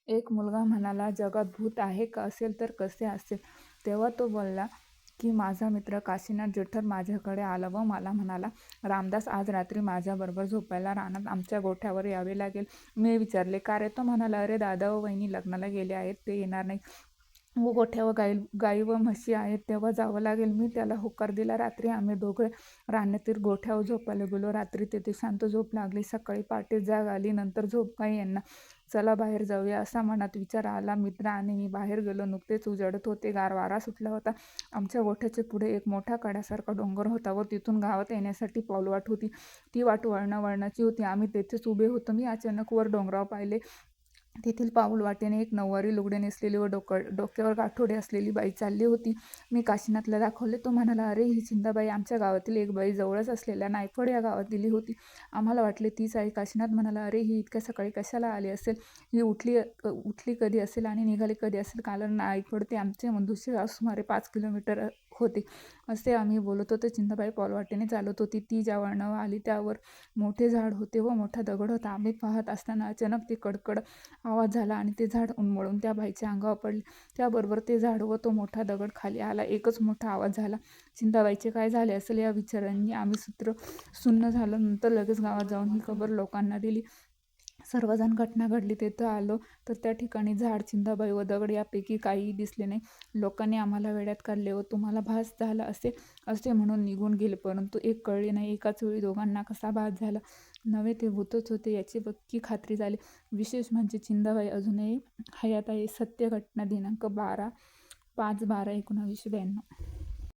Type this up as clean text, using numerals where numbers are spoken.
एक मुलगा म्हणाला, जगात भूत आहे का? असेल तर कसे असेल? तेव्हा तो बोलला की माझा मित्र काशीनाथ जठर माझ्याकडे आला व मला म्हणाला, रामदास, आज रात्री माझ्याबरोबर झोपायला रानात आमच्या गोठ्यावर यावे लागेल. मी विचारले, का रे? तो म्हणाला, अरे दादा व वहिनी लग्नाला गेले आहेत, ते येणार नाही. व गोठ्यावर गाई व म्हशी आहेत, तेव्हा जावं लागेल. मी त्याला होकार दिला. रात्री आम्ही दोघे रानातील गोठ्यावर झोपायला गेलो. रात्री तेथे शांत झोप लागली. सकाळी पहाटे जाग आली. नंतर झोप काही यांना. चला बाहेर जाऊया असा मनात विचार आला. मित्र आणि मी बाहेर गेलो. नुकतेच उजाडत होते. गार वारा सुटला होता. आमच्या गोठ्याच्या पुढे एक मोठा कड्यासारखा डोंगर होता व तिथून गावात येण्यासाठी पाऊलवाट होती. ती वाट वळणावळणाची होती. आम्ही तेथेच उभे होतो. मी अचानक वर डोंगरावर पाहिले. तेथील पाऊल वाटेने एक नऊवारी लुगडे नेसलेली व डोक्यावर गाठोडे असलेली बाई चालली होती. मी काशीनाथला दाखवले. तो म्हणाला, अरे, ही चिंताबाई आमच्या गावातील एक बाई जवळच असलेल्या नायफड या गावात दिली होती. आम्हाला वाटले तीच आहे. काशीनाथ म्हणाला, अरे, ही इतक्या सकाळी कशाला आली असेल? ही उठली कधी असेल आणि निघाली कधी असेल? कारण नायफड ते आमचे मंदुशी गाव सुमारे 5 किलोमीटर होते. असे आम्ही बोलत होतो. चिंताबाई पाऊलवाटेने चालत होती. ती ज्या वळणावर आली त्यावर मोठे झाड होते व मोठा दगड होता. आम्ही पाहत असताना अचानक ती कडकड आवाज झाला आणि ते झाड उन्मळून त्या बाईच्या अंगावर पडले. त्याबरोबर ते झाड व तो मोठा दगड खाली आला. एकच मोठा आवाज झाला. चिंताबाईचे काय झाले असेल या विचारांनी आम्ही सूत्र सुन्न झालो. नंतर लगेच गावात जाऊन ही खबर लोकांना दिली. सर्वजण घटना घडली तेथे आलो तर त्या ठिकाणी झाड, चिंताबाई व दगड यापैकी काहीही दिसले नाही. लोकांनी आम्हाला वेड्यात काढले व तुम्हाला भास झाला असे म्हणून निघून गेले. परंतु एक कळले नाही, एकाच वेळी दोघांना कसा भास झाला. नव्हे, ते भूतच होते याची पक्की खात्री झाली. विशेष म्हणजे चिंताबाई अजूनही हयात आहे. सत्य घटना, दिनांक 5/12/1992.